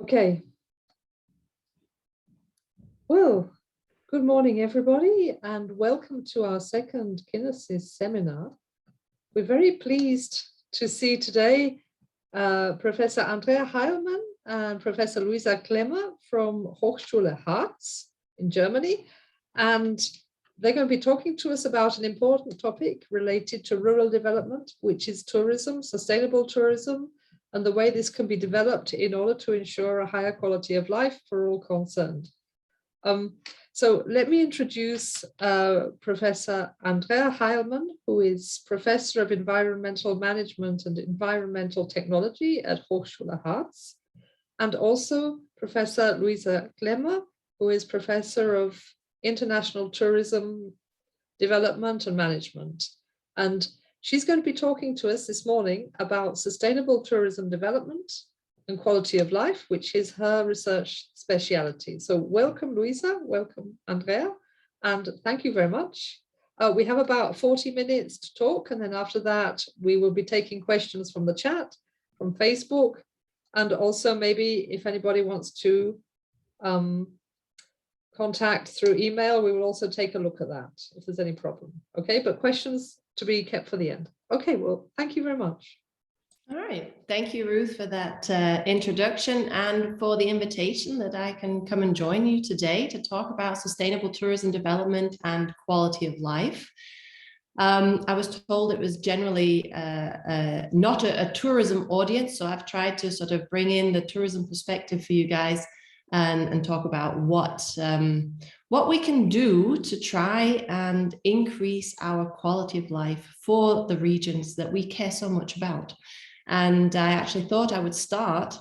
Okay. Well, good morning, everybody, and welcome to our second KiNESIS seminar. We're very pleased to see today Professor Andrea Heilmann and Professor Louisa Klemmer from Hochschule Harz in Germany. And they're going to be talking to us about an important topic related to rural development, which is tourism, sustainable tourism, and the way this can be developed in order to ensure a higher quality of life for all concerned. So let me introduce Professor Andrea Heilmann, who is Professor of Environmental Management and Environmental Technology at Hochschule Harz, and also Professor Louisa Klemmer, who is Professor of International Tourism Development and Management. And she's going to be talking to us this morning about sustainable tourism development and quality of life, which is her research speciality. So welcome, Louisa, welcome, Andrea, and thank you very much. We have about 40 minutes to talk, and then after that, we will be taking questions from the chat, from Facebook, and also maybe if anybody wants to contact through email, we will also take a look at that if there's any problem. Okay, but questions to be kept for the end. Okay, well, thank you very much. All right, thank you, Ruth, for that introduction and for the invitation that I can come and join you today to talk about sustainable tourism development and quality of life. I was told it was generally not a tourism audience, so I've tried to sort of bring in the tourism perspective for you guys and talk about what we can do to try and increase our quality of life for the regions that we care so much about. And I actually thought I would start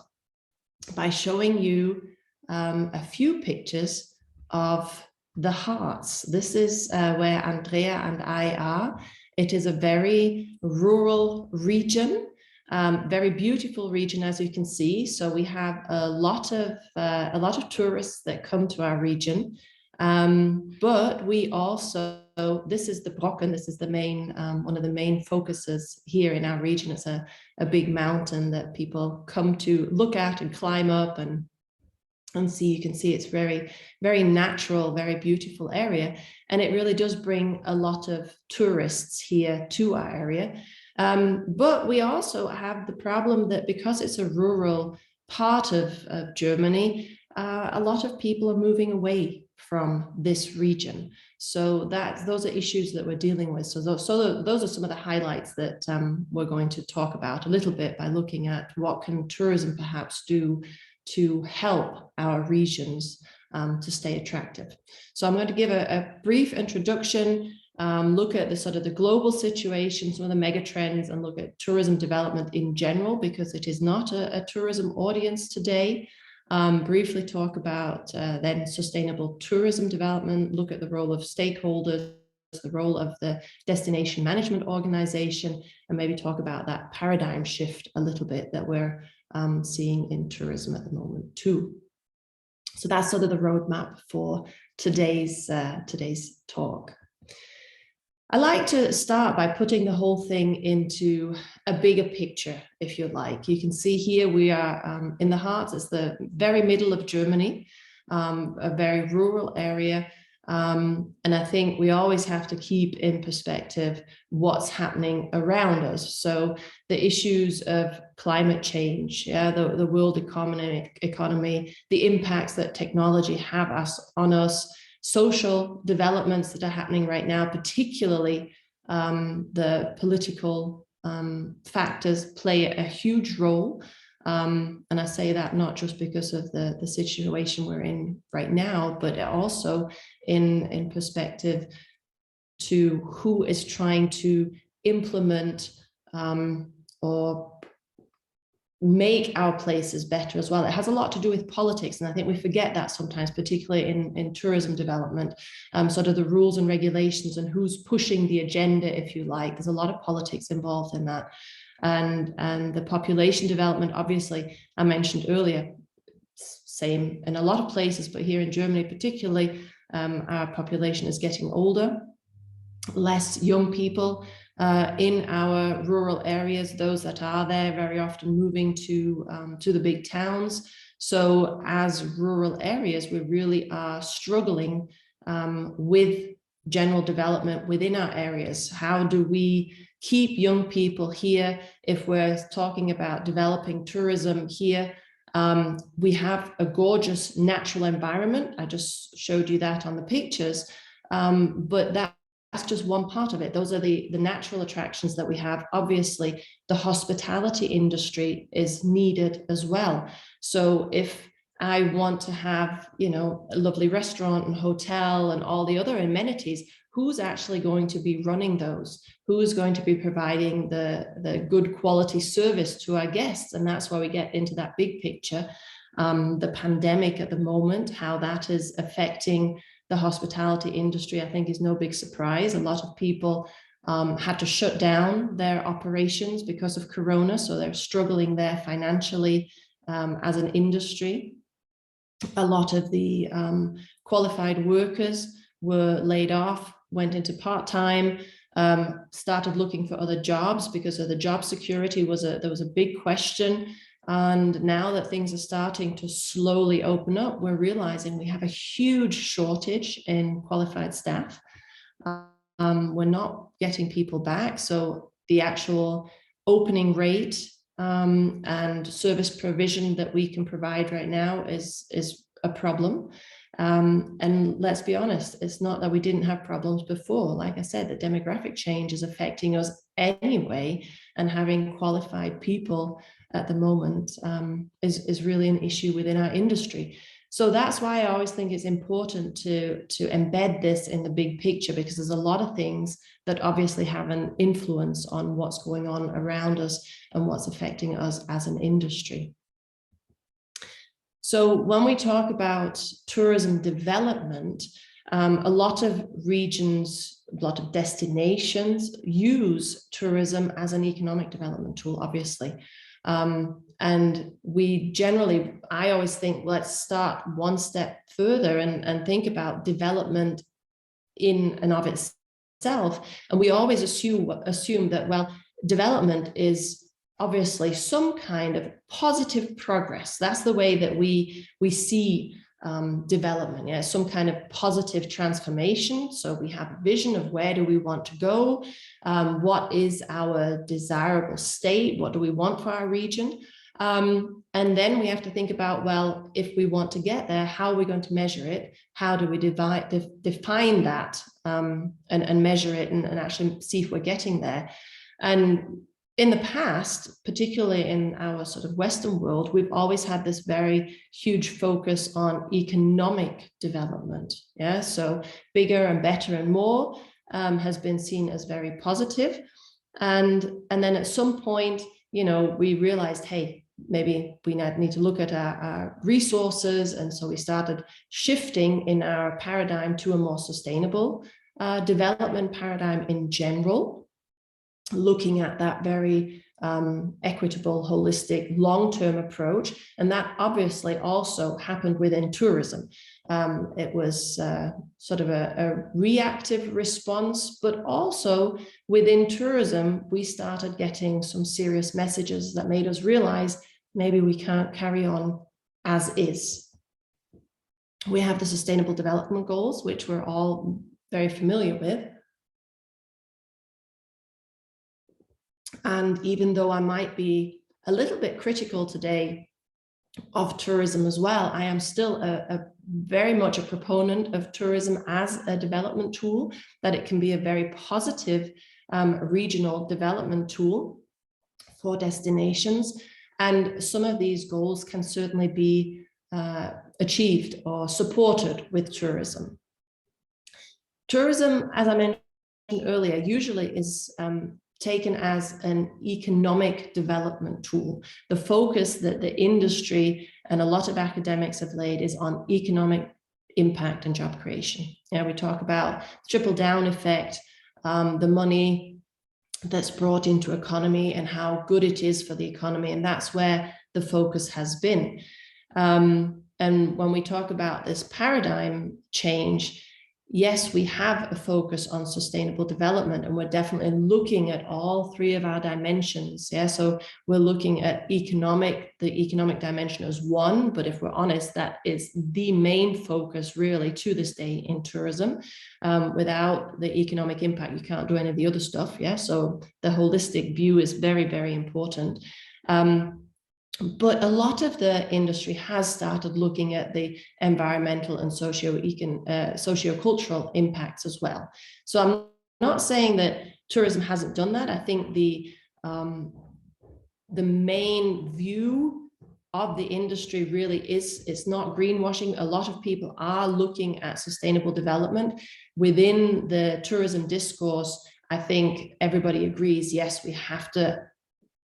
by showing you a few pictures of the Harz. This is where Andrea and I are. It is a very rural region. Very beautiful region, as you can see. So we have a lot of tourists that come to our region, but we also, this is the Brocken. This is the main one of the main focuses here in our region. It's a big mountain that people come to look at and climb up and see. You can see it's very, very natural, very beautiful area, and it really does bring a lot of tourists here to our area. But we also have the problem that because it's a rural part of Germany, a lot of people are moving away from this region. So those are issues that we're dealing with. So those are some of the highlights that we're going to talk about a little bit by looking at what can tourism perhaps do to help our regions to stay attractive. So I'm going to give a brief introduction, look at the sort of the global situation, some of the mega trends, and look at tourism development in general, because it is not a tourism audience today. Briefly talk about then sustainable tourism development, look at the role of stakeholders, the role of the destination management organization, and maybe talk about that paradigm shift a little bit that we're seeing in tourism at the moment too. So that's sort of the roadmap for today's talk. I like to start by putting the whole thing into a bigger picture, if you like. You can see here we are in the Harz. It's the very middle of Germany, a very rural area. And I think we always have to keep in perspective what's happening around us. So the issues of climate change, the world economy, the impacts that technology have on us, social developments that are happening right now, particularly the political factors play a huge role. And I say that not just because of the situation we're in right now, but also in perspective to who is trying to implement or make our places better as well. It has a lot to do with politics, and I think we forget that sometimes, particularly in tourism development, sort of the rules and regulations and who's pushing the agenda, if you like. There's a lot of politics involved in that. And the population development, obviously, I mentioned earlier, same in a lot of places, but here in Germany particularly, our population is getting older, less young people in our rural areas. Those that are there very often moving to the big towns. So as rural areas, we really are struggling with general development within our areas. How do we keep young people here? If we're talking about developing tourism here, we have a gorgeous natural environment. I just showed you that on the pictures, but that's just one part of it. Those are the natural attractions that we have. Obviously, the hospitality industry is needed as well. So if I want to have, you know, a lovely restaurant and hotel and all the other amenities, who's actually going to be running those? Who is going to be providing the good quality service to our guests? And that's why we get into that big picture. The pandemic at the moment, how that is affecting the hospitality industry, I think is no big surprise. A lot of people had to shut down their operations because of Corona, so they're struggling there financially as an industry. A lot of the qualified workers were laid off, went into part-time, started looking for other jobs because of the job security there was a big question. And now that things are starting to slowly open up, we're realizing we have a huge shortage in qualified staff. We're not getting people back. So the actual opening rate and service provision that we can provide right now is a problem. And let's be honest, it's not that we didn't have problems before. Like I said, the demographic change is affecting us anyway, and having qualified people at the moment is really an issue within our industry. So that's why I always think it's important to embed this in the big picture, because there's a lot of things that obviously have an influence on what's going on around us and what's affecting us as an industry. So when we talk about tourism development, a lot of regions, a lot of destinations use tourism as an economic development tool, obviously. And we generally, I always think, let's start one step further and think about development in and of itself. And we always assume that, well, development is obviously some kind of positive progress. That's the way that we see development, yeah, some kind of positive transformation. So we have a vision of where do we want to go, what is our desirable state, what do we want for our region, and then we have to think about, well, if we want to get there, how are we going to measure it? How do we define that and measure it and actually see if we're getting there? And in the past, particularly in our sort of Western world, we've always had this very huge focus on economic development. Yeah, so bigger and better and more has been seen as very positive. And then at some point, you know, we realized, hey, maybe we need to look at our resources. And so we started shifting in our paradigm to a more sustainable development paradigm in general, looking at that very equitable, holistic, long-term approach. And that obviously also happened within tourism. It was sort of a reactive response, but also within tourism, we started getting some serious messages that made us realize maybe we can't carry on as is. We have the Sustainable Development Goals, which we're all very familiar with. And even though I might be a little bit critical today of tourism as well, I am still a very much a proponent of tourism as a development tool, that it can be a very positive regional development tool for destinations. And some of these goals can certainly be achieved or supported with tourism. Tourism, as I mentioned earlier, usually is taken as an economic development tool. The focus that the industry and a lot of academics have laid is on economic impact and job creation. Yeah, we talk about trickle down effect, the money that's brought into economy and how good it is for the economy. And that's where the focus has been. And when we talk about this paradigm change, yes, we have a focus on sustainable development, and we're definitely looking at all three of our dimensions. Yeah, so we're looking at the economic dimension as one, but if we're honest, that is the main focus really to this day in tourism. Without the economic impact, you can't do any of the other stuff. Yeah, so the holistic view is very, very important. But a lot of the industry has started looking at the environmental and sociocultural impacts as well. So I'm not saying that tourism hasn't done that. I think the main view of the industry really is, it's not greenwashing. A lot of people are looking at sustainable development within the tourism discourse. I think everybody agrees, yes, we have to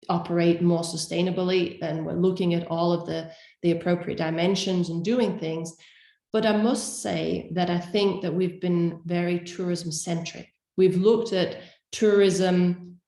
operate more sustainably, and we're looking at all of the appropriate dimensions and doing things. But I must say that I think that we've been very tourism centric. We've looked at tourism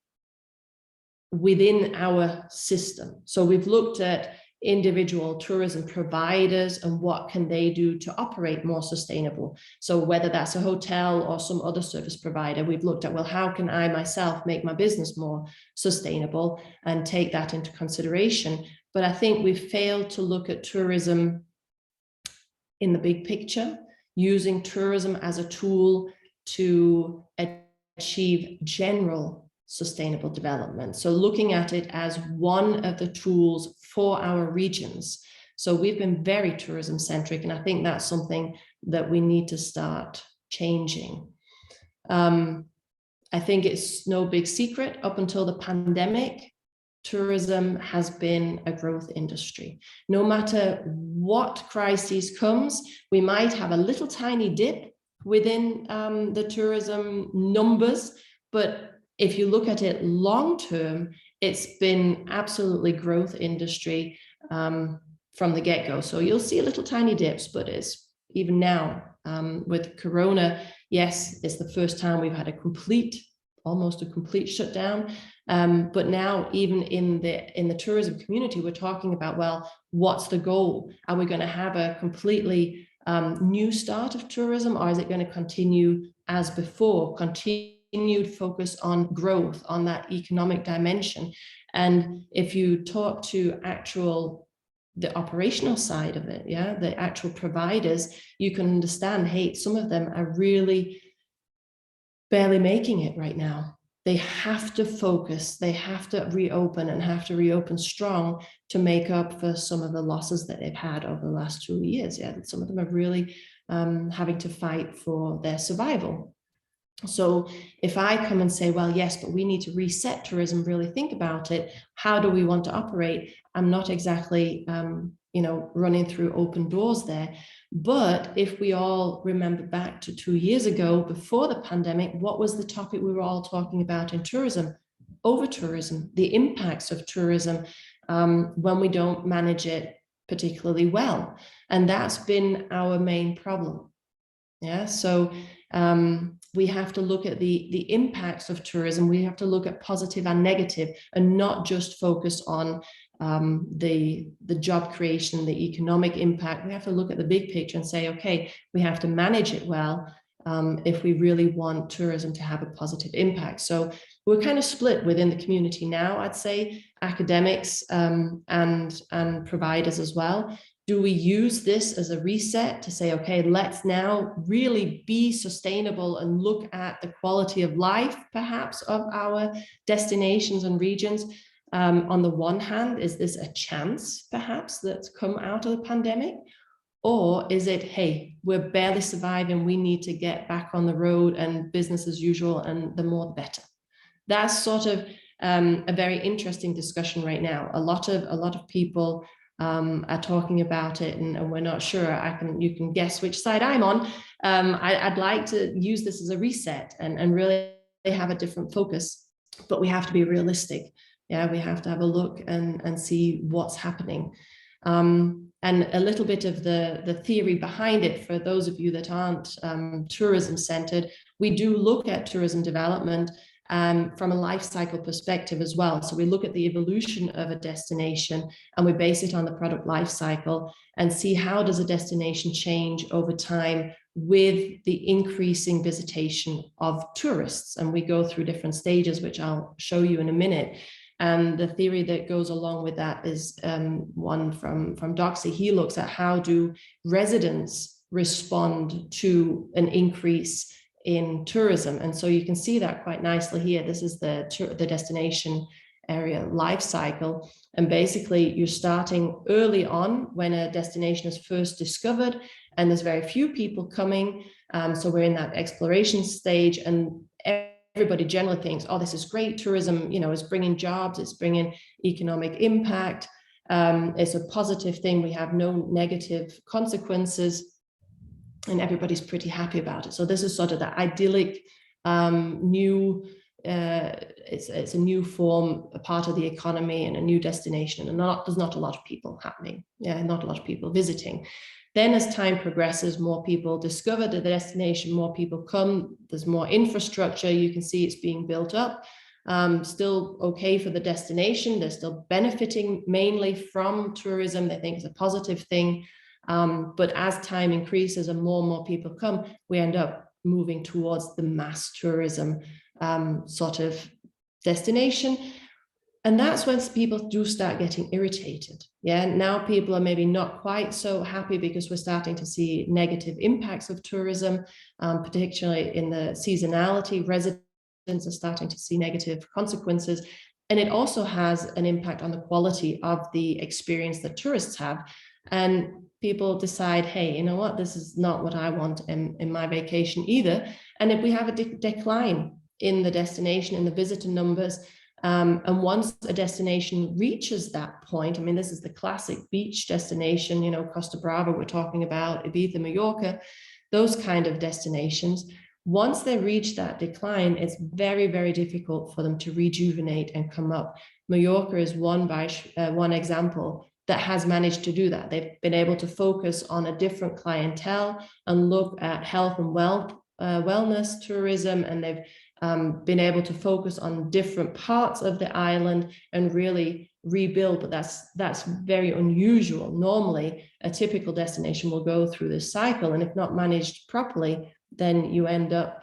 within our system. So we've looked at individual tourism providers and what can they do to operate more sustainable. So whether that's a hotel or some other service provider, we've looked at, well, how can I myself make my business more sustainable and take that into consideration. But I think we've failed to look at tourism in the big picture, using tourism as a tool to achieve general sustainable development. So looking at it as one of the tools for our regions. So we've been very tourism centric, and I think that's something that we need to start changing. I think it's no big secret, up until the pandemic, tourism has been a growth industry. No matter what crisis comes, we might have a little tiny dip within the tourism numbers, but if you look at it long term, it's been absolutely growth industry from the get-go. So you'll see little tiny dips, but it's even now with Corona, yes, it's the first time we've had almost a complete shutdown. But now even in the tourism community, we're talking about, well, what's the goal? Are we going to have a completely new start of tourism, or is it going to continue as before, continued focus on growth, on that economic dimension? And if you talk to the operational side of it, yeah, the actual providers, you can understand, hey, some of them are really barely making it right now. They have to focus, they have to reopen, and have to reopen strong to make up for some of the losses that they've had over the last 2 years. Yeah, some of them are really having to fight for their survival. So if I come and say, well, yes, but we need to reset tourism, really think about it, how do we want to operate? I'm not exactly, running through open doors there. But if we all remember back to 2 years ago, before the pandemic, what was the topic we were all talking about in tourism? Overtourism, the impacts of tourism when we don't manage it particularly well. And that's been our main problem. Yeah, so we have to look at the impacts of tourism. We have to look at positive and negative, and not just focus on the job creation, the economic impact. We have to look at the big picture and say, okay, we have to manage it well if we really want tourism to have a positive impact. So we're kind of split within the community now, I'd say, academics and providers as well. Do we use this as a reset to say, okay, let's now really be sustainable and look at the quality of life, perhaps, of our destinations and regions? On the one hand, is this a chance, perhaps, that's come out of the pandemic? Or is it, hey, we're barely surviving, we need to get back on the road and business as usual, and the more the better? That's sort of a very interesting discussion right now. A lot of people are talking about it, and we're not sure. You can guess which side I'm on. I'd like to use this as a reset and really have a different focus, but we have to be realistic. Yeah, we have to have a look and see what's happening. And a little bit of the theory behind it, for those of you that aren't tourism centered, we do look at tourism development from a life cycle perspective as well. So we look at the evolution of a destination and we base it on the product life cycle and see how does a destination change over time with the increasing visitation of tourists. And we go through different stages, which I'll show you in a minute. And the theory that goes along with that is one from Doxey. He looks at how do residents respond to an increase in tourism. And so you can see that quite nicely here. This is the destination area life cycle. And basically you're starting early on when a destination is first discovered and there's very few people coming. So we're in that exploration stage, and everybody generally thinks, oh, this is great. Tourism, you know, is bringing jobs, it's bringing economic impact. It's a positive thing. We have no negative consequences, and everybody's pretty happy about it. So this is sort of the idyllic new. It's a new form, a part of the economy, and a new destination, and there's not a lot of people happening. Yeah, not a lot of people visiting. Then as time progresses, more people discover the destination, more people come, there's more infrastructure, you can see it's being built up. Still okay for the destination, they're still benefiting mainly from tourism, they think it's a positive thing. But as time increases and more people come, we end up moving towards the mass tourism sort of destination. And that's when people do start getting irritated. Yeah, now people are maybe not quite so happy because we're starting to see negative impacts of tourism, particularly in the seasonality. Residents are starting to see negative consequences. And it also has an impact on the quality of the experience that tourists have. And people decide, hey, you know what, this is not what I want in my vacation either. And if we have a decline in the destination, in the visitor numbers, and once a destination reaches that point, I mean, this is the classic beach destination, you know, Costa Brava, we're talking about Ibiza, Majorca, those kind of destinations. Once they reach that decline, it's very, very difficult for them to rejuvenate and come up. Majorca is one example that has managed to do that. They've been able to focus on a different clientele and look at health and wellness tourism, and they've been able to focus on different parts of the island and really rebuild, but that's very unusual. Normally, a typical destination will go through this cycle, and if not managed properly, then you end up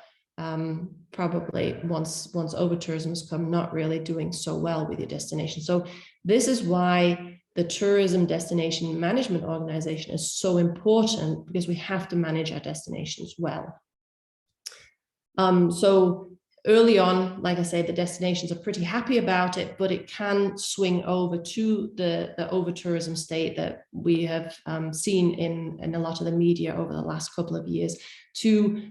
probably once overtourism has come, not really doing so well with your destination. So this is why the tourism destination management organization is so important, because we have to manage our destinations well. So early on, like I say, the destinations are pretty happy about it, but it can swing over to the over-tourism state that we have seen in a lot of the media over the last couple of years, to,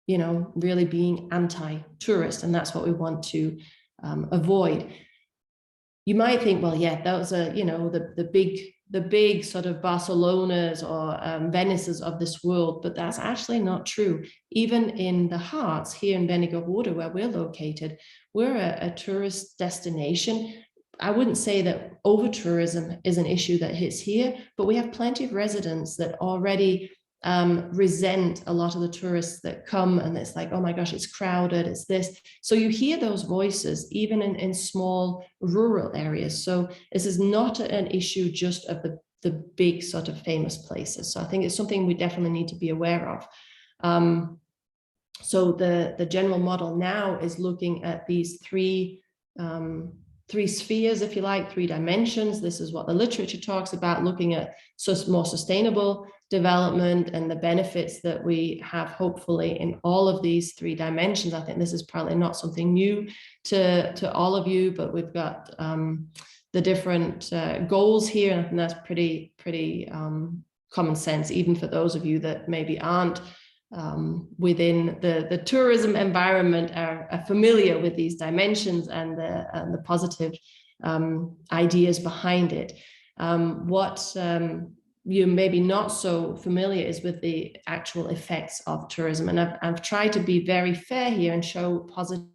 you know, really being anti-tourist, and that's what we want to avoid. You might think, well, yeah, those are, you know, the big sort of Barcelonas or Venices of this world, but that's actually not true. Even in the Hearts here in Benigorode, where we're located, we're a tourist destination. I wouldn't say that over-tourism is an issue that hits here, but we have plenty of residents that already resent a lot of the tourists that come, and it's like, oh my gosh, it's crowded, it's this. So you hear those voices even in small rural areas. So this is not an issue just of the big sort of famous places. So I think it's something we definitely need to be aware of. So the general model now is looking at these three spheres, if you like, 3 dimensions. This is what the literature talks about, looking at more sustainable development and the benefits that we have, hopefully, in all of these 3 dimensions. I think this is probably not something new to all of you, but we've got the different goals here, and I think that's pretty common sense, even for those of you that maybe aren't within the tourism environment, are familiar with these dimensions and the positive ideas behind it. What you're maybe not so familiar is with the actual effects of tourism, and I've tried to be very fair here and show positive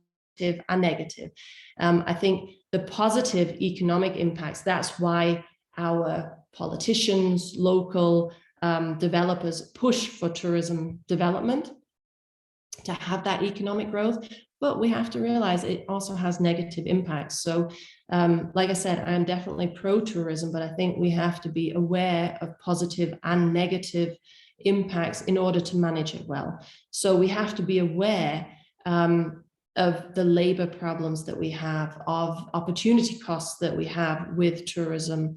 and negative. I think the positive economic impacts, that's why our politicians, local developers push for tourism development. to have that economic growth, but we have to realize it also has negative impacts. So like I said, I'm definitely pro-tourism, but I think we have to be aware of positive and negative impacts in order to manage it well. So we have to be aware of the labor problems that we have, of opportunity costs that we have with tourism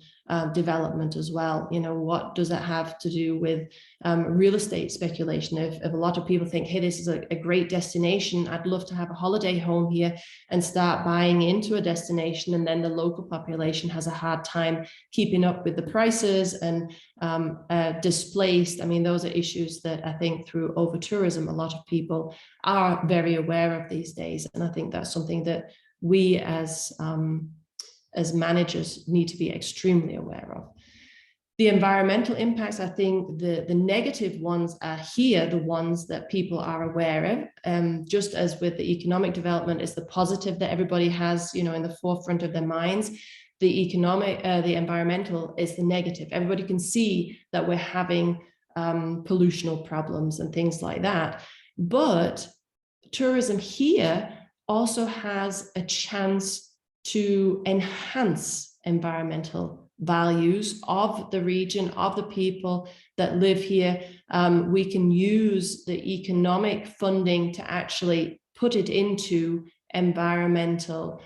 development as well. You know, what does that have to do with real estate speculation? If a lot of people think, hey, this is a great destination, I'd love to have a holiday home here, and start buying into a destination, and then the local population has a hard time keeping up with the prices and displaced. I mean, those are issues that I think through over-tourism, a lot of people are very aware of these days. And I think that's something that we as managers need to be extremely aware of. The environmental impacts, I think the negative ones are here, the ones that people are aware of. Just as with the economic development is the positive that everybody has, you know, in the forefront of their minds, the environmental is the negative. Everybody can see that we're having pollutional problems and things like that. But tourism here also has a chance to enhance environmental values of the region, of the people that live here. We can use the economic funding to actually put it into environmental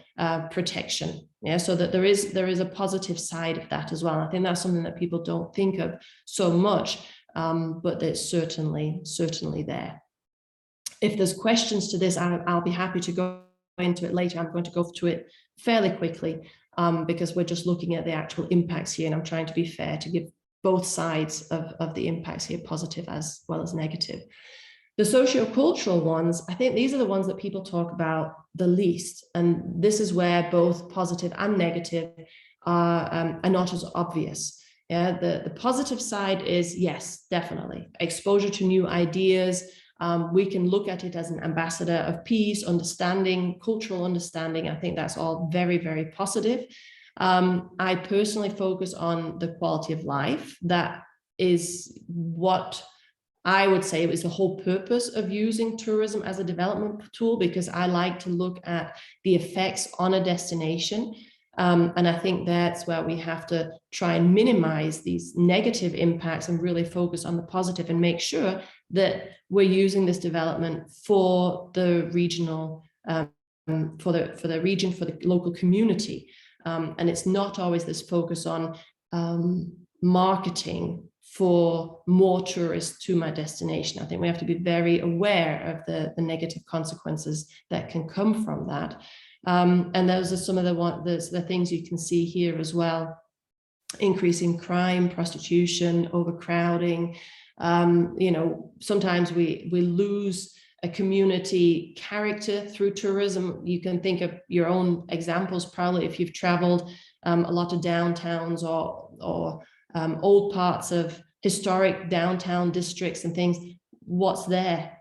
protection. Yeah, so that there is a positive side of that as well. I think that's something that people don't think of so much, but it's certainly there. If there's questions to this, I'll be happy to go into it later. I'm going to go to it fairly quickly because we're just looking at the actual impacts here, and I'm trying to be fair to give both sides of the impacts here, positive as well as negative. The sociocultural ones, I think these are the ones that people talk about the least. And this is where both positive and negative are not as obvious. Yeah, the positive side is, yes, definitely. Exposure to new ideas. We can look at it as an ambassador of peace, understanding, cultural understanding. I think that's all very, very positive. I personally focus on the quality of life. That is what I would say it was the whole purpose of using tourism as a development tool, because I like to look at the effects on a destination. And I think that's where we have to try and minimize these negative impacts and really focus on the positive and make sure that we're using this development for the regional, for the region, for the local community. And it's not always this focus on marketing for more tourists to my destination. I think we have to be very aware of the negative consequences that can come from that. And those are some of the things you can see here as well. Increasing crime, prostitution, overcrowding. You know, sometimes we lose a community character through tourism. You can think of your own examples, probably if you've traveled a lot of downtowns or old parts of historic downtown districts and things. What's there?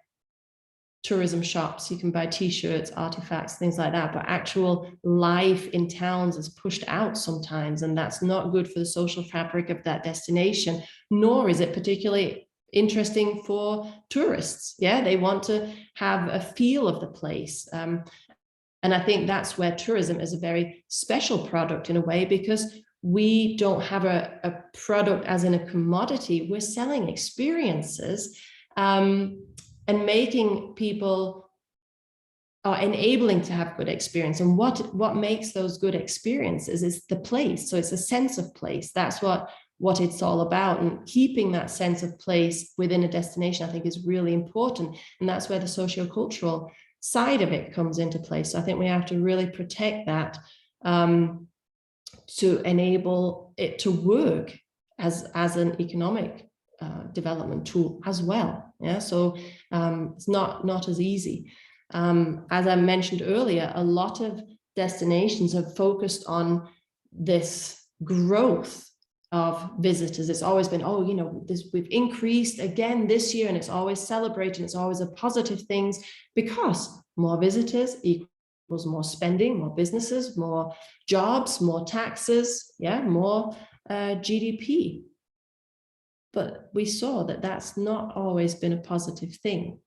Tourism shops, you can buy t-shirts, artifacts, things like that, but actual life in towns is pushed out sometimes, and that's not good for the social fabric of that destination, nor is it particularly interesting for tourists. Yeah, they want to have a feel of the place. And I think that's where tourism is a very special product in a way, because we don't have a product as in a commodity. We're selling experiences and making people enabling to have good experience. And what makes those good experiences is the place. So it's a sense of place. That's what it's all about. And keeping that sense of place within a destination, I think, is really important. And that's where the sociocultural side of it comes into play. So I think we have to really protect that to enable it to work as an economic development tool as well. Yeah, so it's not as easy. As I mentioned earlier, a lot of destinations have focused on this growth of visitors. It's always been, oh, you know, we've increased again this year, and it's always celebrated. It's always a positive things, because more visitors equals more spending, more businesses, more jobs, more taxes, yeah, more GDP. But we saw that that's not always been a positive thing.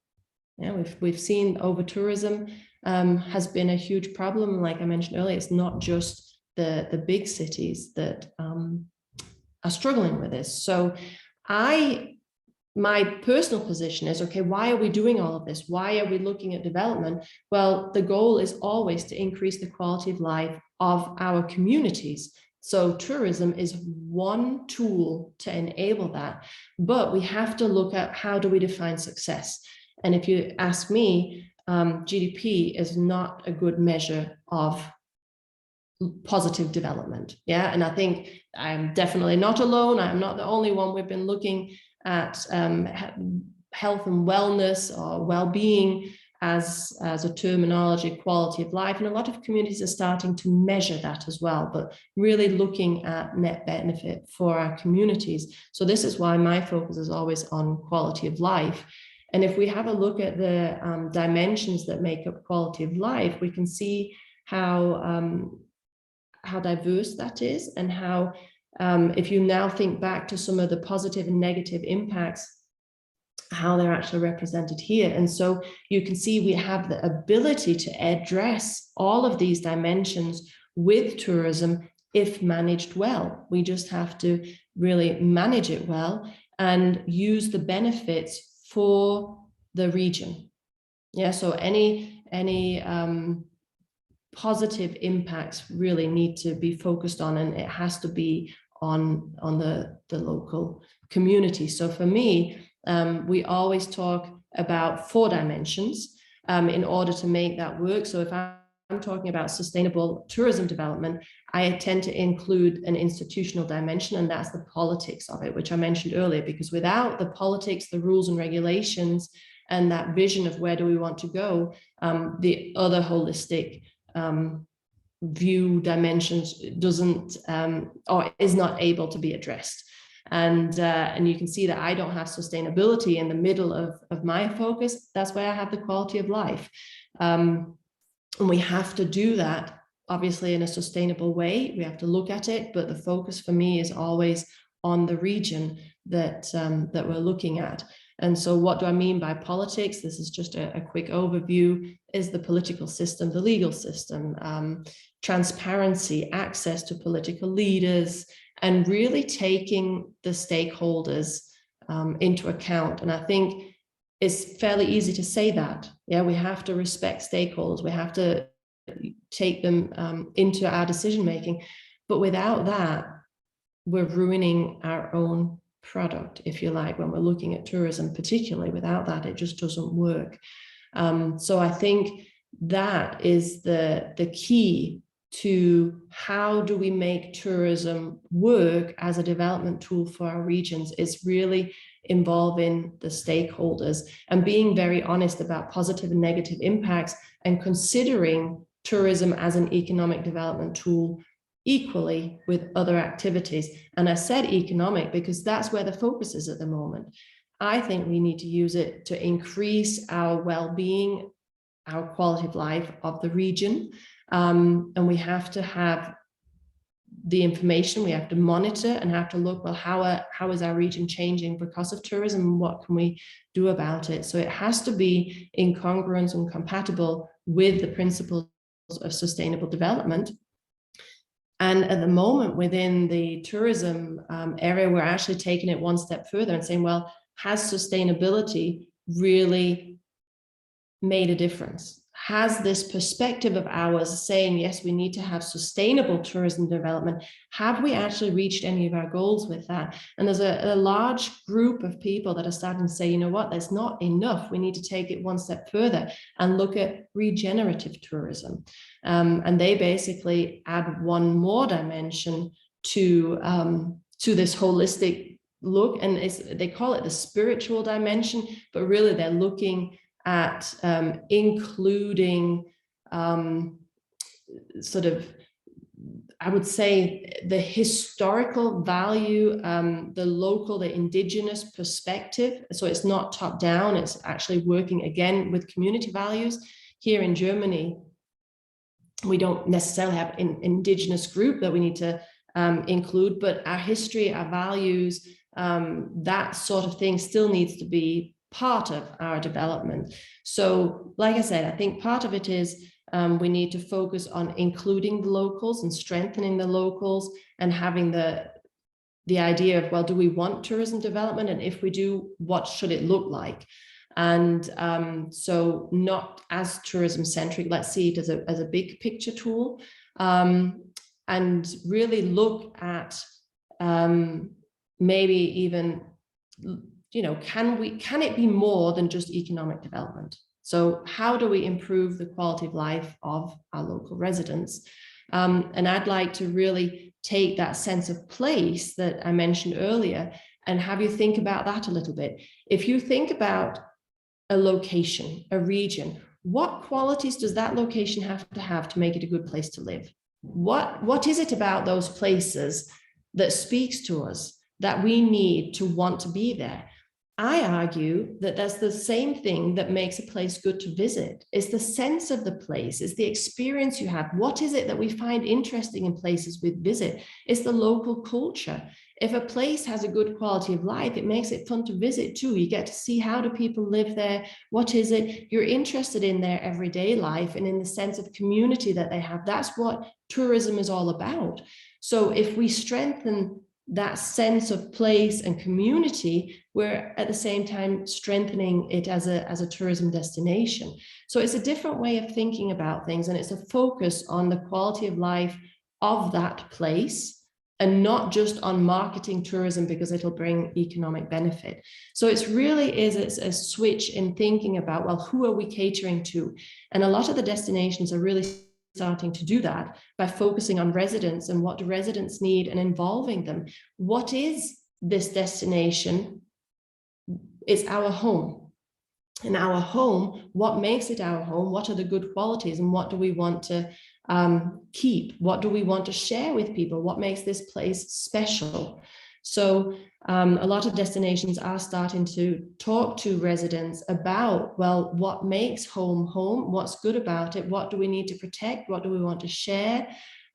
Yeah, we've seen overtourism has been a huge problem. Like I mentioned earlier, it's not just the big cities that are struggling with this. So my personal position is, okay, why are we doing all of this? Why are we looking at development? Well, the goal is always to increase the quality of life of our communities. So tourism is one tool to enable that, but we have to look at how do we define success? And if you ask me, GDP is not a good measure of positive development. Yeah, and I think I'm definitely not alone. I'm not the only one. We've been looking at health and wellness or well-being as a terminology, quality of life, and a lot of communities are starting to measure that as well, but really looking at net benefit for our communities. So this is why my focus is always on quality of life. And if we have a look at the dimensions that make up quality of life, we can see how diverse that is, and how if you now think back to some of the positive and negative impacts, how they're actually represented here. And so you can see we have the ability to address all of these dimensions with tourism if managed well. We just have to really manage it well and use the benefits for the region. Yeah, so any positive impacts really need to be focused on, and it has to be on the local community. So for me, we always talk about 4 dimensions in order to make that work. So if I'm talking about sustainable tourism development, I tend to include an institutional dimension, and that's the politics of it, which I mentioned earlier, because without the politics, the rules and regulations, and that vision of where do we want to go, the other holistic view dimensions doesn't or is not able to be addressed. And you can see that I don't have sustainability in the middle of my focus. That's why I have the quality of life. And we have to do that, obviously, in a sustainable way. We have to look at it, but the focus for me is always on the region that we're looking at. And so what do I mean by politics? This is just a quick overview, is the political system, the legal system, transparency, access to political leaders, and really taking the stakeholders into account. And I think it's fairly easy to say that. Yeah, we have to respect stakeholders. We have to take them into our decision making. But without that, we're ruining our own product, if you like, when we're looking at tourism, particularly. Without that, it just doesn't work. So I think that is the key to how do we make tourism work as a development tool for our regions, is really involving the stakeholders and being very honest about positive and negative impacts, and considering tourism as an economic development tool equally with other activities. And I said economic because that's where the focus is at the moment. I think we need to use it to increase our well-being, our quality of life of the region. And we have to have the information, we have to monitor and have to look, well, how is our region changing because of tourism? What can we do about it? So it has to be in congruence and compatible with the principles of sustainable development. And at the moment, within the tourism area, we're actually taking it one step further and saying, well, has sustainability really made a difference? Has this perspective of ours saying, yes, we need to have sustainable tourism development, have we actually reached any of our goals with that? And there's a large group of people that are starting to say, you know what, that's not enough. We need to take it one step further and look at regenerative tourism. And they basically add one more dimension to this holistic look. And they call it the spiritual dimension, but really they're looking at including sort of, I would say, the historical value, the local, the indigenous perspective. So it's not top down, it's actually working again with community values. Here in Germany, we don't necessarily have an indigenous group that we need to include, but our history, our values, that sort of thing still needs to be part of our development. So like I said, I think part of it is we need to focus on including the locals and strengthening the locals and having the idea of, well, do we want tourism development? And if we do, what should it look like? And so not as tourism centric, let's see it as a big picture tool, and really look at maybe even, you know, can it be more than just economic development? So how do we improve the quality of life of our local residents? And I'd like to really take that sense of place that I mentioned earlier and have you think about that a little bit. If you think about a location, a region, what qualities does that location have to make it a good place to live? What is it about those places that speaks to us that we need to want to be there? I argue that that's the same thing that makes a place good to visit. It's the sense of the place, it's the experience you have. What is it that we find interesting in places we visit? It's the local culture. If a place has a good quality of life, it makes it fun to visit too. You get to see, how do people live there? What is it? You're interested in their everyday life and in the sense of community that they have. That's what tourism is all about. So if we strengthen that sense of place and community, we're at the same time strengthening it as a tourism destination. So it's a different way of thinking about things, and it's a focus on the quality of life of that place and not just on marketing tourism because it'll bring economic benefit. So it's a switch in thinking about, well, who are we catering to? And a lot of the destinations are really starting to do that by focusing on residents and what do residents need and involving them. What is this destination? It's our home. And our home, what makes it our home? What are the good qualities and what do we want to keep? What do we want to share with people? What makes this place special? So a lot of destinations are starting to talk to residents about, well, what makes home home? What's good about it? What do we need to protect? What do we want to share?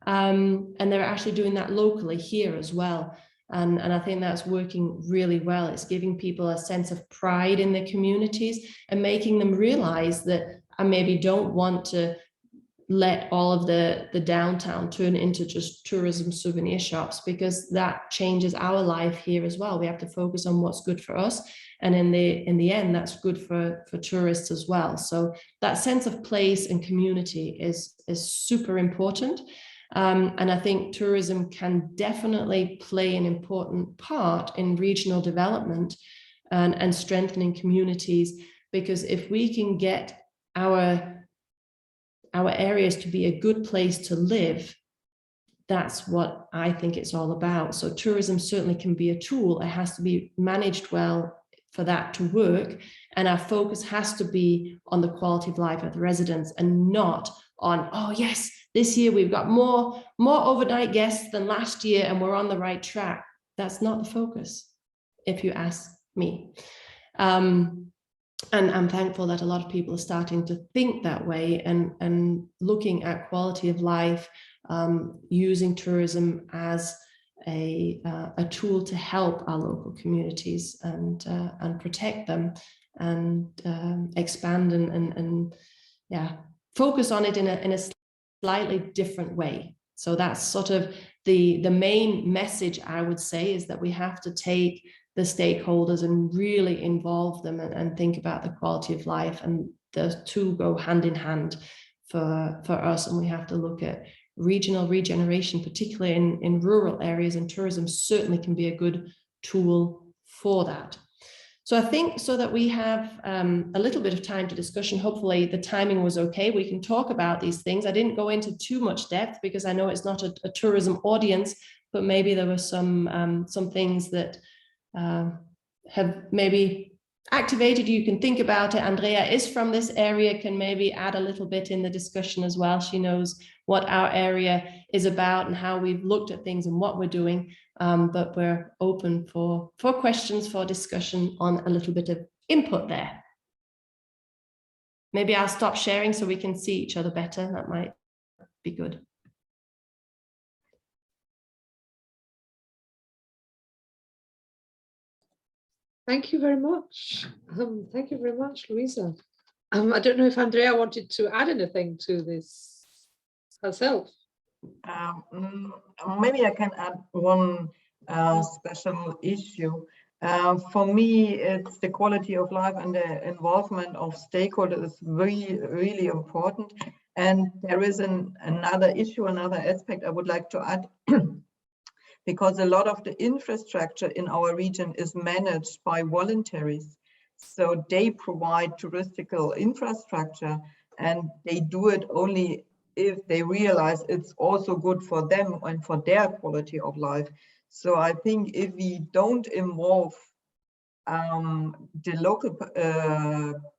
And they're actually doing that locally here as well. And I think that's working really well. It's giving people a sense of pride in their communities and making them realize that I maybe don't want to let all of the downtown turn into just tourism souvenir shops, because that changes our life here as well. We have to focus on what's good for us, and in the end, that's good for tourists as well. So that sense of place and community is super important, and I think tourism can definitely play an important part in regional development and strengthening communities, because if we can get our areas to be a good place to live, that's what I think it's all about. So tourism certainly can be a tool. It has to be managed well for that to work. And our focus has to be on the quality of life of the residents and not on, oh yes, this year we've got more overnight guests than last year and we're on the right track. That's not the focus, if you ask me. And I'm thankful that a lot of people are starting to think that way and looking at quality of life, using tourism as a tool to help our local communities and protect them and expand and focus on it in a slightly different way. So that's sort of the main message, I would say, is that we have to take the stakeholders and really involve them and think about the quality of life, and the two go hand in hand for us. And we have to look at regional regeneration, particularly in rural areas, and tourism certainly can be a good tool for that. So I think, so that we have a little bit of time to discussion, hopefully the timing was okay, we can talk about these things. I didn't go into too much depth because I know it's not a tourism audience, but maybe there were some things that have maybe activated you can think about it. Andrea is from this area, can maybe add a little bit in the discussion as well. She knows what our area is about and how we've looked at things and what we're doing, but we're open for questions, for discussion on a little bit of input there. Maybe I'll stop sharing so we can see each other better. That might be good. Thank you very much. Thank you very much, Louisa. I don't know if Andrea wanted to add anything to this herself. Maybe I can add one special issue. For me, it's the quality of life and the involvement of stakeholders is really important. And there is another issue, another aspect I would like to add, because a lot of the infrastructure in our region is managed by voluntaries. So they provide touristical infrastructure, and they do it only if they realize it's also good for them and for their quality of life. So I think if we don't involve the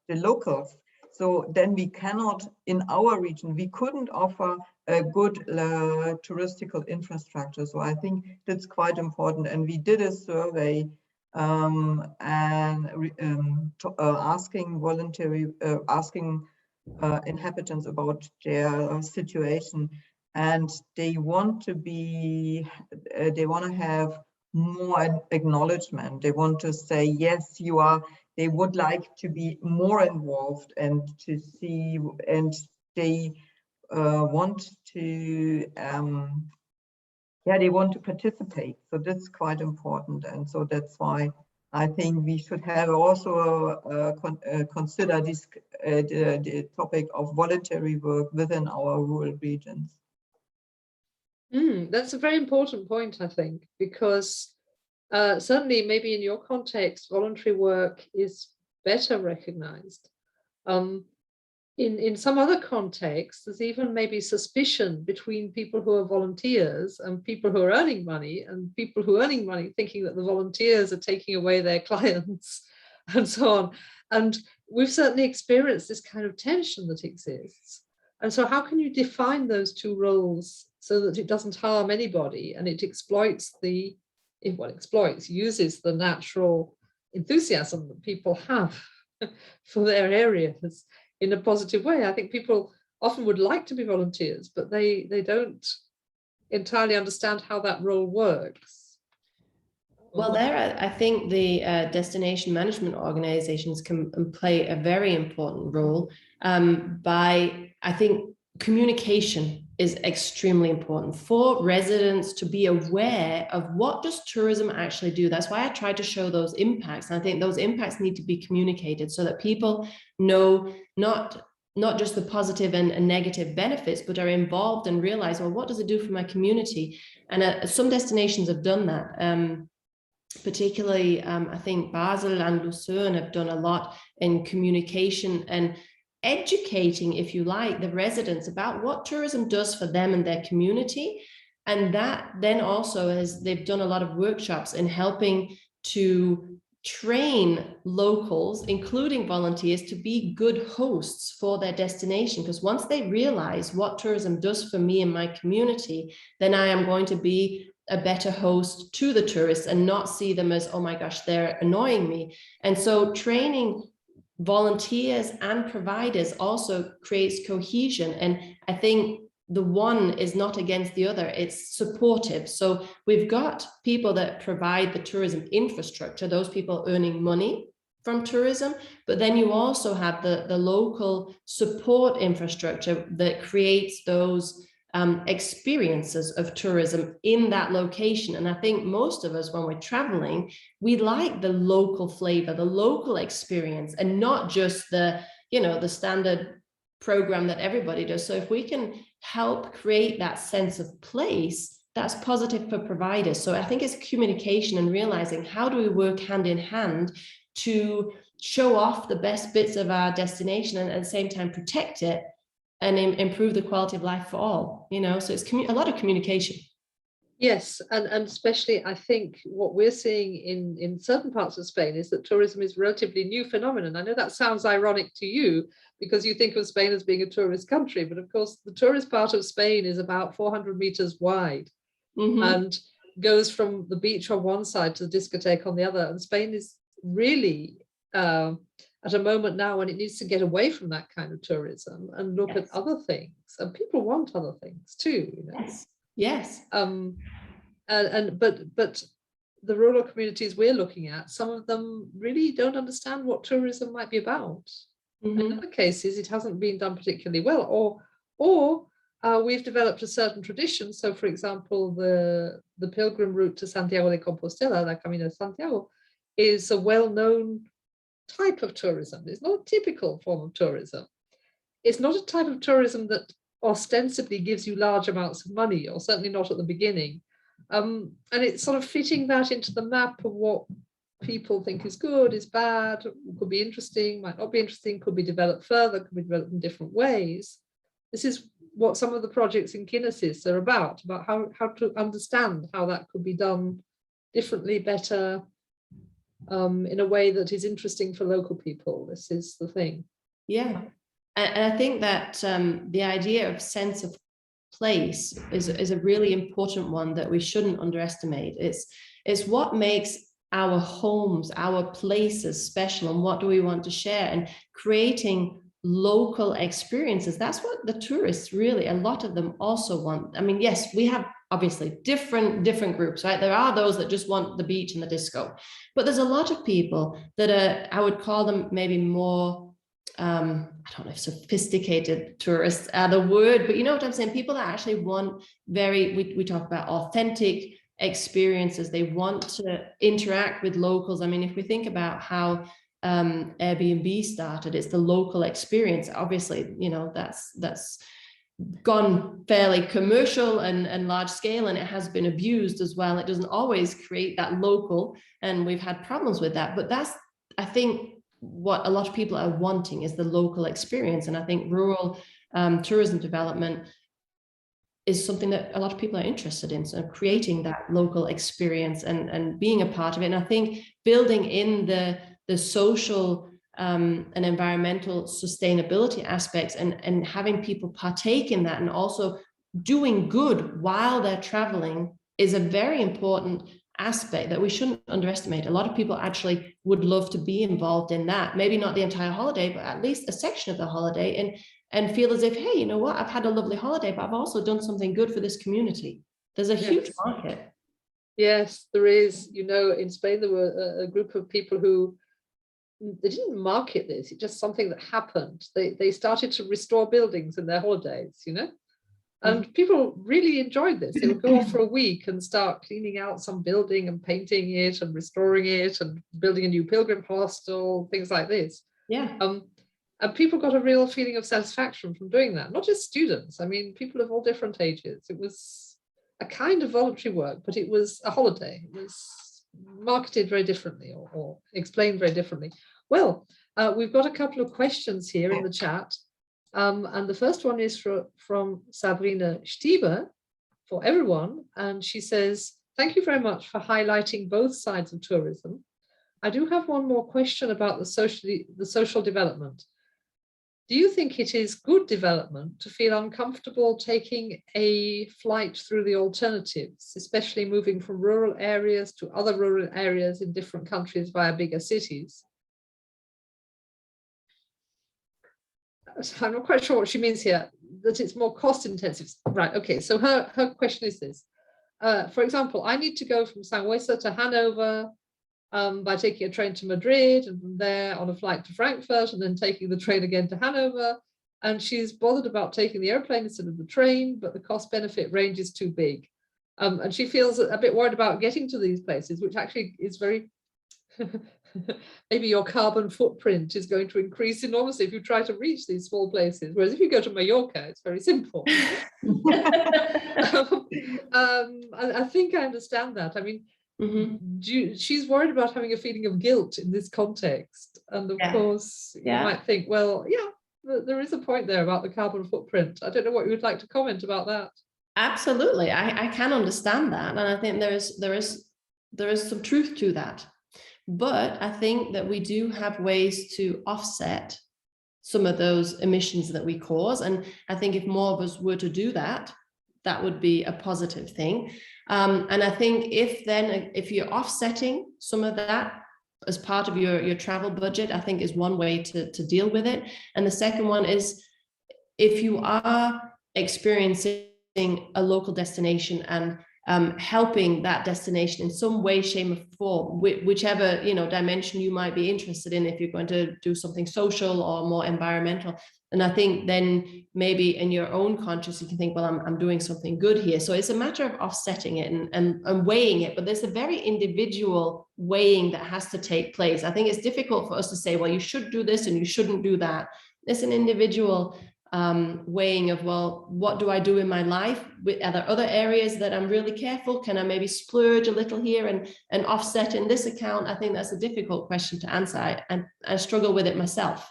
locals, so then we cannot, in our region, we couldn't offer a good touristical infrastructure. So I think that's quite important. And we did a survey asking inhabitants about their situation, and they want to have more acknowledgement. They want to say, yes, you are. They would like to be more involved and to see, and they want to they want to participate. So that's quite important, and so that's why I think we should have also consider this the topic of voluntary work within our rural regions. That's a very important point, I think, because certainly maybe in your context, voluntary work is better recognized. In some other contexts, there's even maybe suspicion between people who are volunteers and people who are earning money, and people who are earning money thinking that the volunteers are taking away their clients and so on. And we've certainly experienced this kind of tension that exists. And so how can you define those two roles so that it doesn't harm anybody and it uses the natural enthusiasm that people have for their areas in a positive way? I think people often would like to be volunteers, but they don't entirely understand how that role works. Well, there, I think the destination management organizations can play a very important role by, I think, communication is extremely important for residents to be aware of what does tourism actually do. That's why I tried to show those impacts. And I think those impacts need to be communicated so that people know not just the positive and negative benefits, but are involved and realize, well, what does it do for my community? And some destinations have done that. Particularly, I think Basel and Lucerne have done a lot in communication and educating, if you like, the residents about what tourism does for them and their community. And that then also they've done a lot of workshops in helping to train locals, including volunteers, to be good hosts for their destination. Because once they realize what tourism does for me and my community, then I am going to be a better host to the tourists and not see them as, oh my gosh, they're annoying me. And so training volunteers and providers also creates cohesion. And I think the one is not against the other, it's supportive. So we've got people that provide the tourism infrastructure, those people earning money from tourism, but then you also have the local support infrastructure that creates those experiences of tourism in that location. And I think most of us, when we're traveling, we like the local flavor, the local experience, and not just the standard program that everybody does. So if we can help create that sense of place, that's positive for providers. So I think it's communication and realizing, how do we work hand in hand to show off the best bits of our destination and at the same time protect it and improve the quality of life for all, so it's a lot of communication. Yes, and especially I think what we're seeing in certain parts of Spain is that tourism is a relatively new phenomenon. I know that sounds ironic to you because you think of Spain as being a tourist country, but of course the tourist part of Spain is about 400 meters wide and goes from the beach on one side to the discotheque on the other. And Spain is really at a moment now when it needs to get away from that kind of tourism and look at other things, and people want other things too. Yes. But the rural communities we're looking at, some of them really don't understand what tourism might be about. In other cases, it hasn't been done particularly well, or we've developed a certain tradition. So, for example, the pilgrim route to Santiago de Compostela, la Camino de Santiago, is a well-known type of tourism. It's not a typical form of tourism. It's not a type of tourism that ostensibly gives you large amounts of money, or certainly not at the beginning. And it's sort of fitting that into the map of what people think is good, is bad, could be interesting, might not be interesting, could be developed further, could be developed in different ways. This is what some of the projects in KiNESIS are about how to understand how that could be done differently, better, in a way that is interesting for local people. This is the thing. Yeah, and I think that the idea of sense of place is a really important one that we shouldn't underestimate. It's what makes our homes, our places special, and what do we want to share, and creating local experiences. That's what the tourists really, a lot of them also want. I mean, yes, we have obviously different groups, right? There are those that just want the beach and the disco, but there's a lot of people that are, I would call them maybe more, I don't know if sophisticated tourists are the word, but you know what I'm saying? People that actually want we talk about authentic experiences. They want to interact with locals. I mean, if we think about how Airbnb started, it's the local experience. Obviously, you know, that's gone fairly commercial and large scale, and it has been abused as well. It doesn't always create that local, and we've had problems with that. But that's, I think, what a lot of people are wanting is the local experience. And I think rural tourism development is something that a lot of people are interested in. So creating that local experience and being a part of it. And I think building in the social and environmental sustainability aspects and having people partake in that, and also doing good while they're traveling, is a very important aspect that we shouldn't underestimate. A lot of people actually would love to be involved in that, maybe not the entire holiday, but at least a section of the holiday, and feel as if, hey, you know what, I've had a lovely holiday, but I've also done something good for this community. There's a huge market. Yes, there is. You know, in Spain, there were a group of people who, they didn't market this, it's just something that happened. They started to restore buildings in their holidays, you know, and people really enjoyed this. They would go off for a week and start cleaning out some building and painting it and restoring it and building a new pilgrim hostel, things like this. Yeah. And people got a real feeling of satisfaction from doing that. Not just students, I mean, people of all different ages. It was a kind of voluntary work, but it was a holiday. It was marketed very differently, or explained very differently. Well, we've got a couple of questions here in the chat. And the first one is from Sabrina Stieber for everyone. And she says, thank you very much for highlighting both sides of tourism. I do have one more question about the social development. Do you think it is good development to feel uncomfortable taking a flight through the alternatives, especially moving from rural areas to other rural areas in different countries via bigger cities? I'm not quite sure what she means here, that it's more cost intensive. Right, okay, so her question is this. For example, I need to go from Sangüesa to Hanover by taking a train to Madrid, and from there on a flight to Frankfurt, and then taking the train again to Hanover. And she's bothered about taking the airplane instead of the train, but the cost benefit range is too big. And she feels a bit worried about getting to these places, which actually is very, maybe your carbon footprint is going to increase enormously if you try to reach these small places. Whereas if you go to Majorca, it's very simple. I think I understand that. I mean, she's worried about having a feeling of guilt in this context. And of course, you might think, well, there is a point there about the carbon footprint. I don't know what you would like to comment about that. Absolutely. I can understand that. And I think there is some truth to that. But I think that we do have ways to offset some of those emissions that we cause. And I think if more of us were to do that, that would be a positive thing. And I think if you're offsetting some of that as part of your travel budget, I think is one way to deal with it. And the second one is, if you are experiencing a local destination and helping that destination in some way, shape, or form, whichever dimension you might be interested in, if you're going to do something social or more environmental. And I think then maybe in your own conscious, you can think, well, I'm doing something good here. So it's a matter of offsetting it and weighing it. But there's a very individual weighing that has to take place. I think it's difficult for us to say, well, you should do this and you shouldn't do that. It's an individual weighing of, well, what do I do in my life? Are there other areas that I'm really careful? Can I maybe splurge a little here and offset in this account? I think that's a difficult question to answer. I struggle with it myself.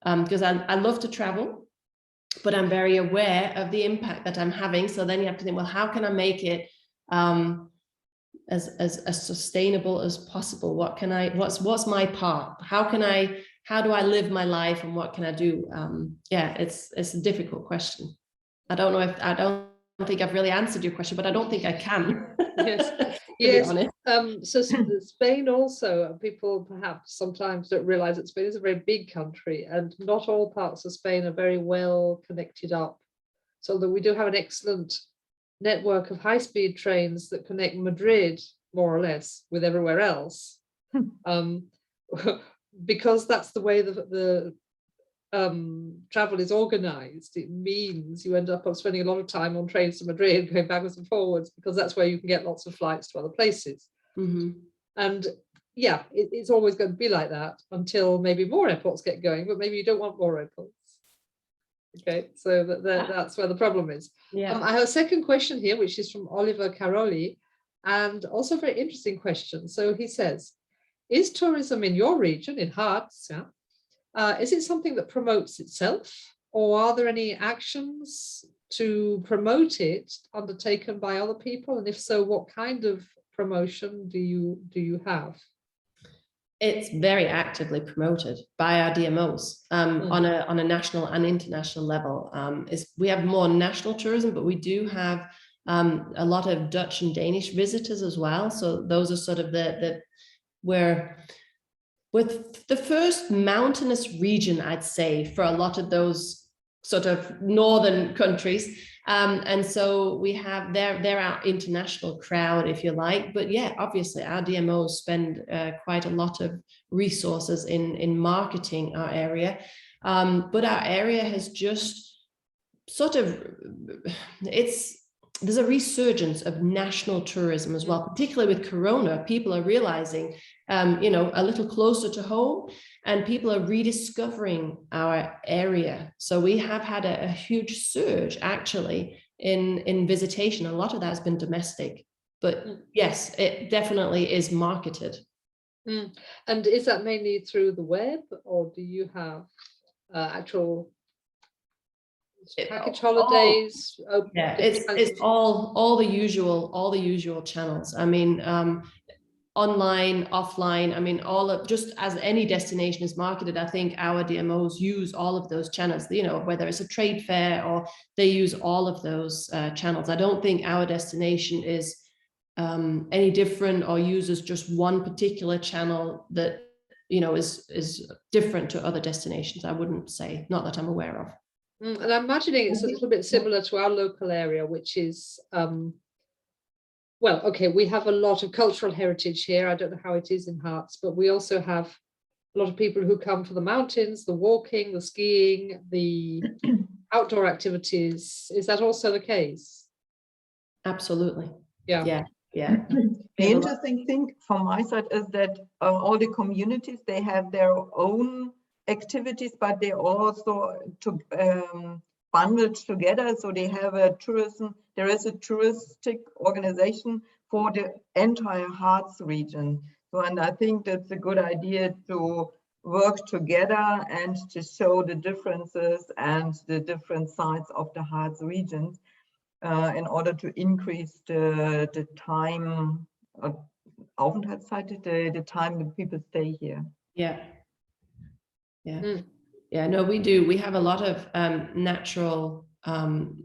Because I love to travel, but I'm very aware of the impact that I'm having. So then you have to think, well, how can I make it as sustainable as possible? What's my part? How do I live my life, and what can I do? It's a difficult question. I don't think I've really answered your question, but I don't think I can. Yes. Yes. So Spain also, people perhaps sometimes don't realize that Spain is a very big country, and not all parts of Spain are very well connected up. So that we do have an excellent network of high-speed trains that connect Madrid, more or less, with everywhere else. Because that's the way the travel is organized, it means you end up spending a lot of time on trains to Madrid, going backwards and forwards, because that's where you can get lots of flights to other places. Mm-hmm. And yeah, it's always going to be like that until maybe more airports get going, but maybe you don't want more airports. Okay, so that's where the problem is. Yeah. I have a second question here, which is from Oliver Caroli, and also a very interesting question. So he says, is tourism in your region, in Harz, is it something that promotes itself, or are there any actions to promote it undertaken by other people? And if so, what kind of promotion do you have? It's very actively promoted by our DMOs on a national and international level. We have more national tourism, but we do have a lot of Dutch and Danish visitors as well. So those are sort of where with the first mountainous region, I'd say, for a lot of those sort of northern countries. And so we have, they're our international crowd, if you like. But yeah, obviously our DMOs spend quite a lot of resources in marketing our area. But our area has just sort of, there's a resurgence of national tourism as well, particularly with Corona. People are realizing, a little closer to home, and people are rediscovering our area. So we have had a huge surge actually in visitation. A lot of that has been domestic, but yes, it definitely is marketed. And is that mainly through the web, or do you have actual package holidays? Yeah, it's all the usual channels. I mean, online, offline, I mean, just as any destination is marketed, I think our DMOs use all of those channels, whether it's a trade fair, or they use all of those channels. I don't think our destination is any different or uses just one particular channel that, is different to other destinations. I wouldn't say, not that I'm aware of. And I'm imagining it's a little bit similar to our local area, which is, well, okay, we have a lot of cultural heritage here. I don't know how it is in Harz, but we also have a lot of people who come for the mountains, the walking, the skiing, the outdoor activities. Is that also the case? Absolutely. Yeah. The interesting thing from my side is that all the communities, they have their own activities, but they also bundled together. So they have there is a touristic organization for the entire Harz region. So, and I think that's a good idea to work together and to show the differences and the different sides of the Harz region in order to increase the time of Aufenthaltszeit, the time that people stay here. Yeah, no, we do. We have a lot of natural and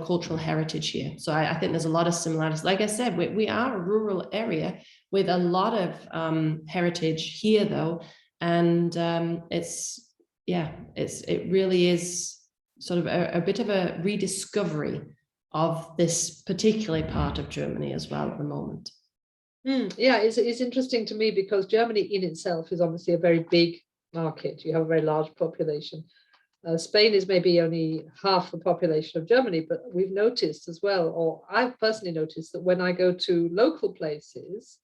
cultural heritage here. So I think there's a lot of similarities. Like I said, we are a rural area with a lot of heritage here, though, and it really is sort of a bit of a rediscovery of this particular part of Germany as well at the moment. Yeah, it's interesting to me because Germany in itself is obviously a very big market. You have a very large population. Spain is maybe only half the population of Germany, but we've noticed as well, or I've personally noticed, that when I go to local places,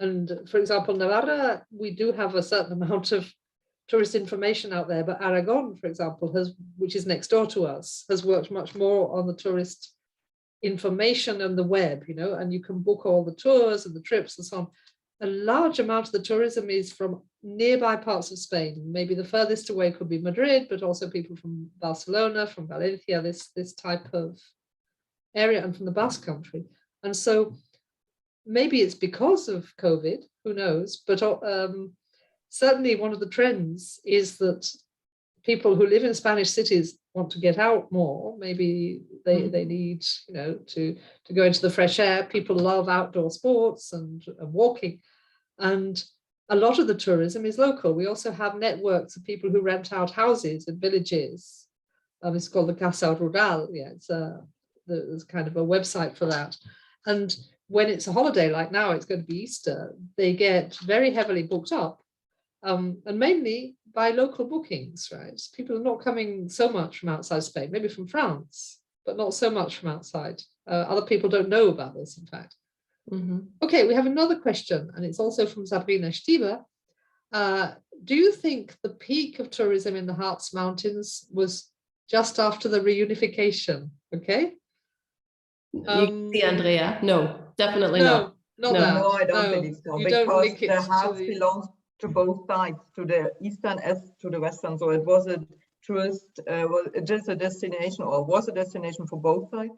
and for example, Navarra, we do have a certain amount of tourist information out there, but Aragon, for example, which is next door to us, has worked much more on the tourist information on the web, and you can book all the tours and the trips and so on. A large amount of the tourism is from nearby parts of Spain. Maybe the furthest away could be Madrid, but also people from Barcelona, from Valencia, this type of area, and from the Basque Country. And so maybe it's because of COVID, who knows, but certainly one of the trends is that people who live in Spanish cities want to get out more. Maybe they need, to go into the fresh air. People love outdoor sports and walking. And a lot of the tourism is local. We also have networks of people who rent out houses in villages. It's called the Casa Rural. Yeah, there's kind of a website for that. And when it's a holiday, like now, it's going to be Easter, they get very heavily booked up. And mainly by local bookings, right? People are not coming so much from outside Spain, maybe from France, but not so much from outside. Other people don't know about this, in fact. Okay, we have another question, and it's also from Sabrina Stieber. Do you think the peak of tourism in the Harz Mountains was just after the reunification? Okay. You see, Andrea? No, definitely not. No, I don't believe so, because the Harz belongs to both sides, to the eastern as to the western. So it was a tourist, just a destination, or was a destination for both sides,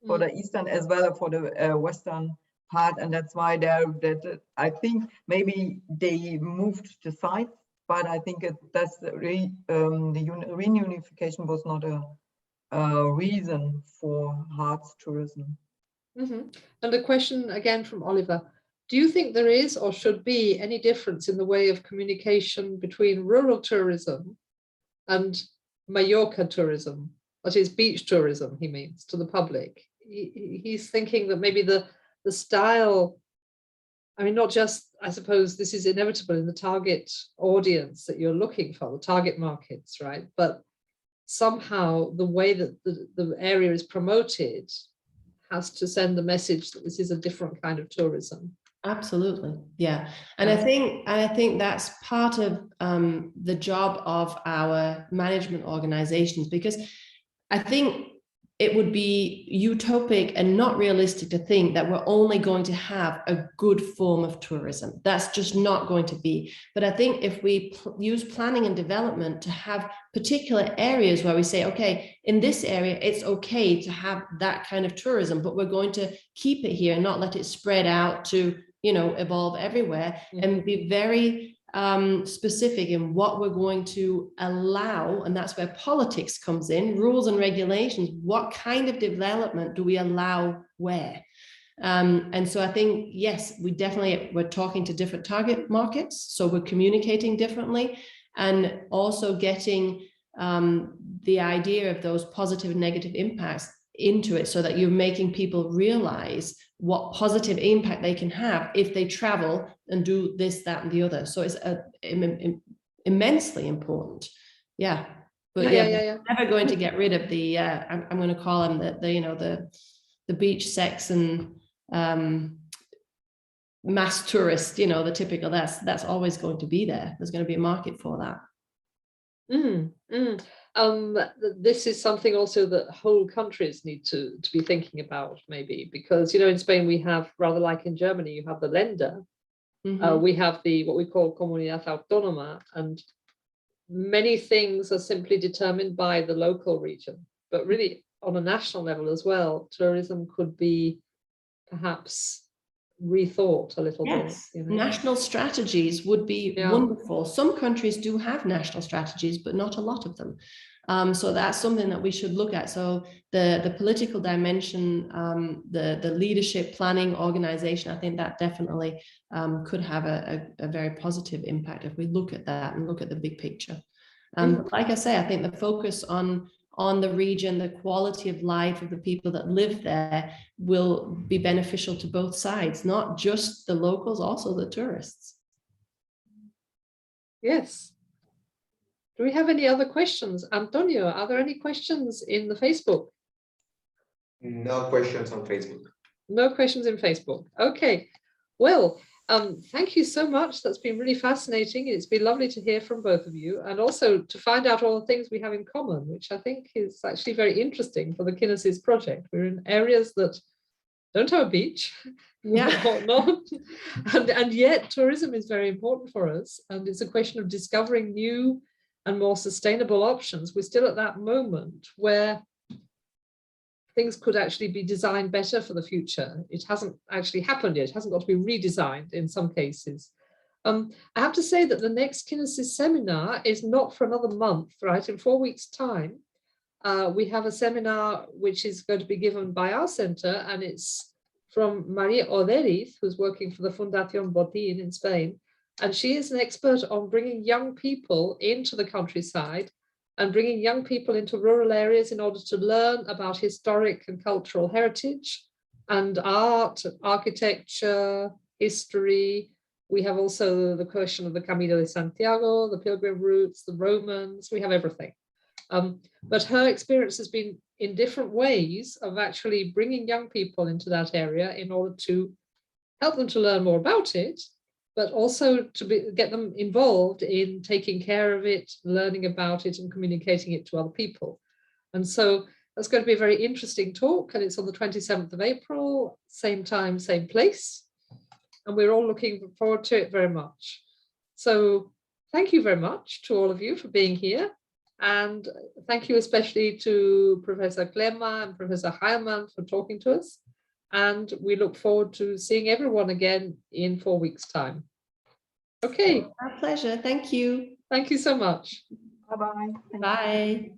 for the eastern as well as for the western part. And that's why I think maybe they moved the sites, but I think the reunification was not a reason for Harz tourism. And a question again from Oliver. Do you think there is or should be any difference in the way of communication between rural tourism and majorca tourism? That is beach tourism, he means, to the public. He's thinking that maybe the style, I mean, not just, I suppose this is inevitable in the target audience that you're looking for, the target markets, right? But somehow the way that the area is promoted has to send the message that this is a different kind of tourism. Absolutely, yeah, and I think that's part of the job of our management organizations, because I think it would be utopic and not realistic to think that we're only going to have a good form of tourism. That's just not going to be. But I think if we use planning and development to have particular areas where we say, okay, in this area, it's okay to have that kind of tourism, but we're going to keep it here and not let it spread out to, evolve everywhere, and be very specific in what we're going to allow. And that's where politics comes in, rules and regulations. What kind of development do we allow where? And so I think, yes, we're talking to different target markets, so we're communicating differently, and also getting the idea of those positive and negative impacts into it, so that you're making people realize what positive impact they can have if they travel and do this, that, and the other. So it's immensely important. Yeah. But we're never going to get rid of the I'm going to call them the beach sex and mass tourist, the typical, that's always going to be there. There's going to be a market for that. This is something also that whole countries need to be thinking about, maybe, because in Spain we have, rather like in Germany, you have the Länder, we have what we call Comunidad Autónoma, and many things are simply determined by the local region. But really, on a national level as well, tourism could be perhaps rethought a little bit. National strategies would be wonderful. Some countries do have national strategies, but not a lot of them. So that's something that we should look at. So the political dimension, the leadership, planning, organization, I think that definitely could have a very positive impact if we look at that and look at the big picture. Like I say, I think the focus on on the region, the quality of life of the people that live there will be beneficial to both sides, not just the locals, also the tourists. Yes. Do we have any other questions? Antonio, are there any questions in the Facebook? No questions on Facebook. No questions in Facebook. Okay. Well, thank you so much. That's been really fascinating. It's been lovely to hear from both of you, and also to find out all the things we have in common, which I think is actually very interesting for the KiNESIS project. We're in areas that don't have a beach, Yeah. and yet tourism is very important for us, and it's a question of discovering new and more sustainable options. We're still at that moment where things could actually be designed better for the future. It hasn't actually happened yet. It hasn't got to be redesigned in some cases. I have to say that the next KiNESIS seminar is not for another month, right? In 4 weeks' time, we have a seminar which is going to be given by our center, and it's from Maria Oderiz, who's working for the Fundación Botín in Spain. And she is an expert on bringing young people into the countryside and bringing young people into rural areas in order to learn about historic and cultural heritage and art, architecture, history. We have also the question of the Camino de Santiago, the pilgrim routes, the Romans, we have everything. But her experience has been in different ways of actually bringing young people into that area in order to help them to learn more about it, but also to get them involved in taking care of it, learning about it, and communicating it to other people. And so that's going to be a very interesting talk, and it's on the 27th of April, same time, same place. And we're all looking forward to it very much. So thank you very much to all of you for being here. And thank you especially to Professor Klemmer and Professor Heilmann for talking to us. And we look forward to seeing everyone again in 4 weeks' time. Okay. Our pleasure. Thank you. Thank you so much. Bye-bye. Bye.